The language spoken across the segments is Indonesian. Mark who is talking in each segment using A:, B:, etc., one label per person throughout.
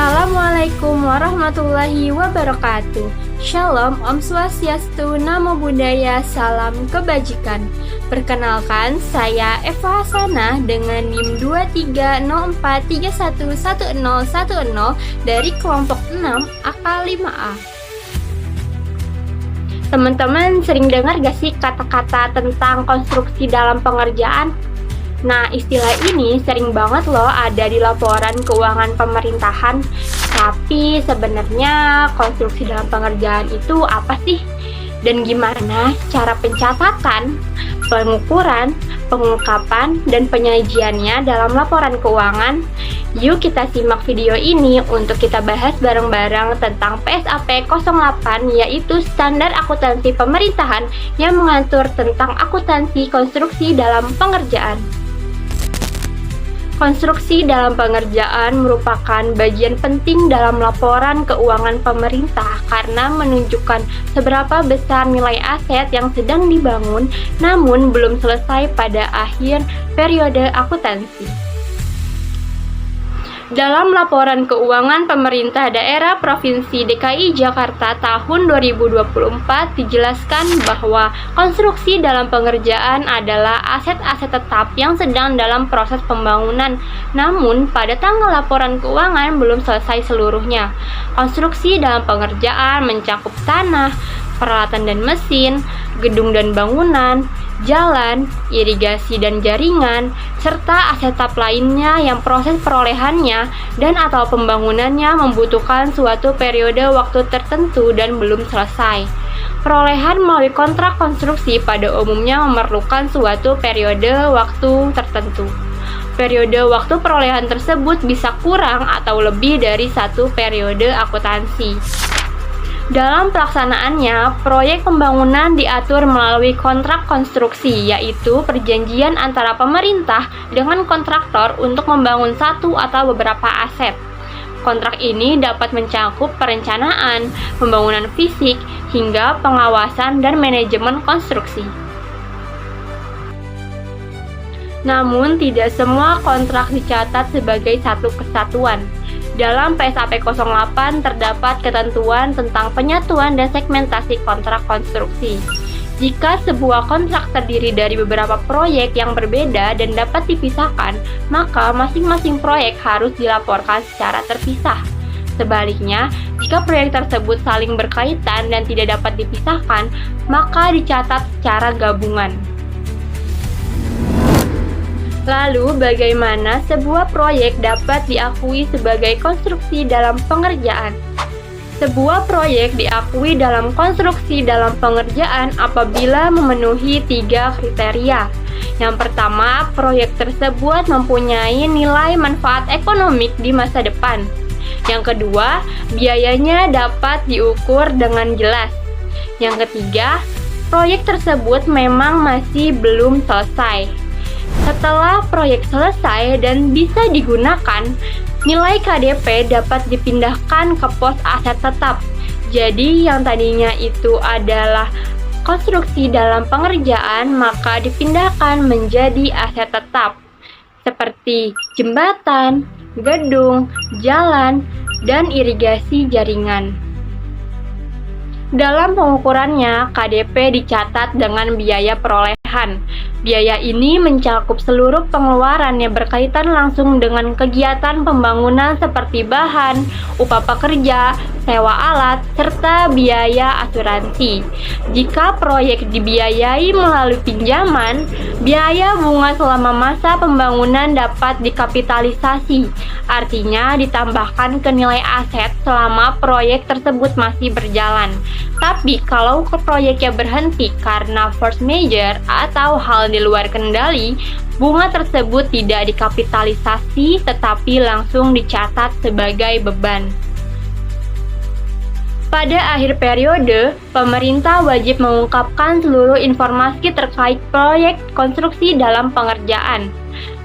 A: Assalamualaikum warahmatullahi wabarakatuh. Shalom, Om Swastiastu, Namo Buddhaya, salam kebajikan. Perkenalkan, saya Eva Hasanah dengan NIM 2304311010 dari kelompok 6 AK5A. Teman-teman sering dengar gak sih kata-kata tentang konstruksi dalam pengerjaan? Nah, istilah ini sering banget loh ada di laporan keuangan pemerintahan. Tapi sebenarnya konstruksi dalam pengerjaan itu apa sih? Dan gimana cara pencatatan, pengukuran, pengungkapan, dan penyajiannya dalam laporan keuangan? Yuk kita simak video ini untuk kita bahas bareng-bareng tentang PSAP 08, yaitu Standar Akuntansi Pemerintahan yang mengatur tentang akuntansi konstruksi dalam pengerjaan. Konstruksi dalam pengerjaan merupakan bagian penting dalam laporan keuangan pemerintah karena menunjukkan seberapa besar nilai aset yang sedang dibangun namun belum selesai pada akhir periode akuntansi. Dalam laporan keuangan pemerintah daerah Provinsi DKI Jakarta tahun 2024 dijelaskan bahwa konstruksi dalam pengerjaan adalah aset-aset tetap yang sedang dalam proses pembangunan, namun pada tanggal laporan keuangan belum selesai seluruhnya. Konstruksi dalam pengerjaan mencakup tanah, peralatan dan mesin, gedung dan bangunan, jalan, irigasi dan jaringan, serta aset tetap lainnya yang proses perolehannya dan atau pembangunannya membutuhkan suatu periode waktu tertentu dan belum selesai. Perolehan melalui kontrak konstruksi pada umumnya memerlukan suatu periode waktu tertentu. Periode waktu perolehan tersebut bisa kurang atau lebih dari satu periode akuntansi. Dalam pelaksanaannya, proyek pembangunan diatur melalui kontrak konstruksi, yaitu perjanjian antara pemerintah dengan kontraktor untuk membangun satu atau beberapa aset. Kontrak ini dapat mencakup perencanaan, pembangunan fisik, hingga pengawasan dan manajemen konstruksi. Namun, tidak semua kontrak dicatat sebagai satu kesatuan. Dalam PSAP 08 terdapat ketentuan tentang penyatuan dan segmentasi kontrak konstruksi. Jika sebuah kontrak terdiri dari beberapa proyek yang berbeda dan dapat dipisahkan, maka masing-masing proyek harus dilaporkan secara terpisah. Sebaliknya, jika proyek tersebut saling berkaitan dan tidak dapat dipisahkan, maka dicatat secara gabungan. Lalu, bagaimana sebuah proyek dapat diakui sebagai konstruksi dalam pengerjaan? Sebuah proyek diakui dalam konstruksi dalam pengerjaan apabila memenuhi 3 kriteria. Yang pertama, proyek tersebut mempunyai nilai manfaat ekonomik di masa depan. Yang kedua, biayanya dapat diukur dengan jelas. Yang ketiga, proyek tersebut memang masih belum selesai. Setelah proyek selesai dan bisa digunakan, nilai KDP dapat dipindahkan ke pos aset tetap. Jadi yang tadinya itu adalah konstruksi dalam pengerjaan, maka dipindahkan menjadi aset tetap, seperti jembatan, gedung, jalan, dan irigasi jaringan. Dalam pengukurannya, KDP dicatat dengan biaya perolehan. Biaya ini mencakup seluruh pengeluaran yang berkaitan langsung dengan kegiatan pembangunan seperti bahan, upah pekerja, sewa alat, serta biaya asuransi. Jika proyek dibiayai melalui pinjaman, biaya bunga selama masa pembangunan dapat dikapitalisasi, artinya ditambahkan ke nilai aset selama proyek tersebut masih berjalan. Tapi kalau proyeknya berhenti karena force majeure atau hal di luar kendali, bunga tersebut tidak dikapitalisasi tetapi langsung dicatat sebagai beban. Pada akhir periode, pemerintah wajib mengungkapkan seluruh informasi terkait proyek konstruksi dalam pengerjaan.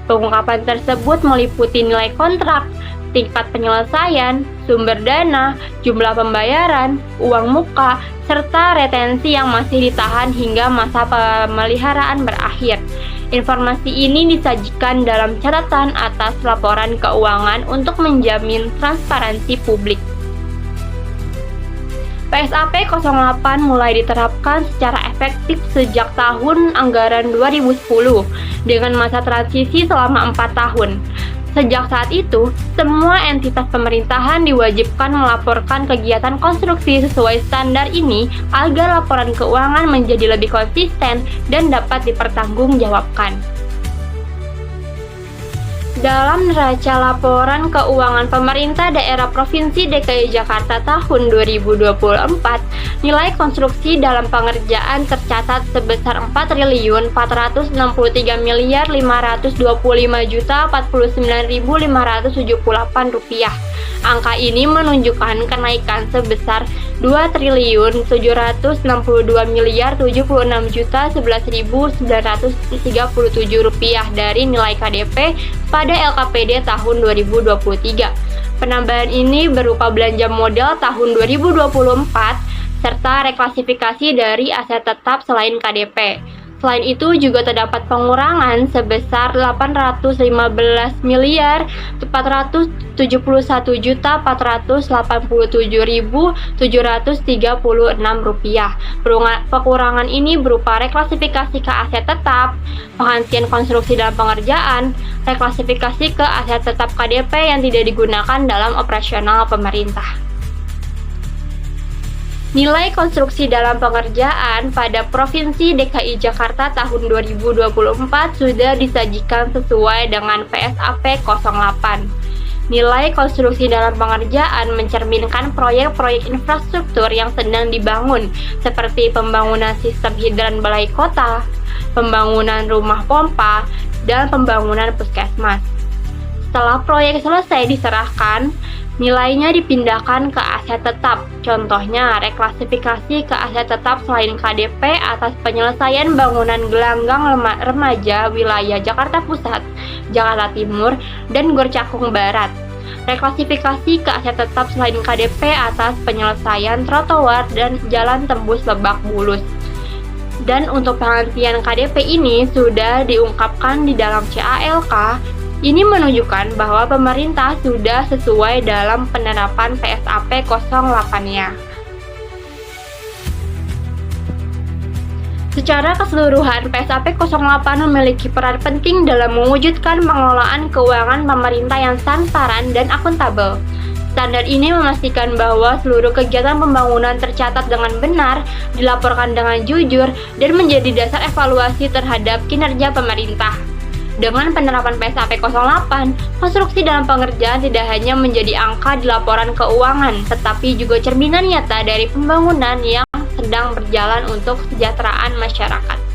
A: Pengungkapan tersebut meliputi nilai kontrak, tingkat penyelesaian, sumber dana, jumlah pembayaran, uang muka, serta retensi yang masih ditahan hingga masa pemeliharaan berakhir. Informasi ini disajikan dalam catatan atas laporan keuangan untuk menjamin transparansi publik. PSAP 08 mulai diterapkan secara efektif sejak tahun anggaran 2010 dengan masa transisi selama 4 tahun. Sejak saat itu, semua entitas pemerintahan diwajibkan melaporkan kegiatan konstruksi sesuai standar ini agar laporan keuangan menjadi lebih konsisten dan dapat dipertanggungjawabkan. Dalam neraca laporan keuangan pemerintah daerah Provinsi DKI Jakarta tahun 2024, nilai konstruksi dalam pengerjaan tercatat sebesar Rp4.063.525.049.578. Angka ini menunjukkan kenaikan sebesar Rp2.072.076.011.937 dari nilai KDP pada LKPD tahun 2023. Penambahan ini berupa belanja modal tahun 2024 serta reklasifikasi dari aset tetap selain KDP. Selain itu juga terdapat pengurangan sebesar Rp451.487.736. Pengurangan ini berupa reklasifikasi ke aset tetap, penghentian konstruksi dalam pengerjaan, reklasifikasi ke aset tetap KDP yang tidak digunakan dalam operasional pemerintah. Nilai konstruksi dalam pengerjaan pada Provinsi DKI Jakarta tahun 2024 sudah disajikan sesuai dengan PSAP 08. Nilai konstruksi dalam pengerjaan mencerminkan proyek-proyek infrastruktur yang sedang dibangun, seperti pembangunan sistem hidran balai kota, pembangunan rumah pompa, dan pembangunan puskesmas. Setelah proyek selesai diserahkan, nilainya dipindahkan ke aset tetap. Contohnya, reklasifikasi ke aset tetap selain KDP atas penyelesaian bangunan gelanggang remaja wilayah Jakarta Pusat, Jakarta Timur, dan Gor Cakung Barat. Reklasifikasi ke aset tetap selain KDP atas penyelesaian trotoar dan jalan tembus Lebak Bulus. Dan untuk penghentian KDP ini sudah diungkapkan di dalam CALK. Ini menunjukkan bahwa pemerintah sudah sesuai dalam penerapan PSAP 08-nya. Secara keseluruhan, PSAP 08 memiliki peran penting dalam mewujudkan pengelolaan keuangan pemerintah yang transparan dan akuntabel. Standar ini memastikan bahwa seluruh kegiatan pembangunan tercatat dengan benar, dilaporkan dengan jujur, dan menjadi dasar evaluasi terhadap kinerja pemerintah. Dengan penerapan PSAP 08, konstruksi dalam pengerjaan tidak hanya menjadi angka di laporan keuangan, tetapi juga cerminan nyata dari pembangunan yang sedang berjalan untuk kesejahteraan masyarakat.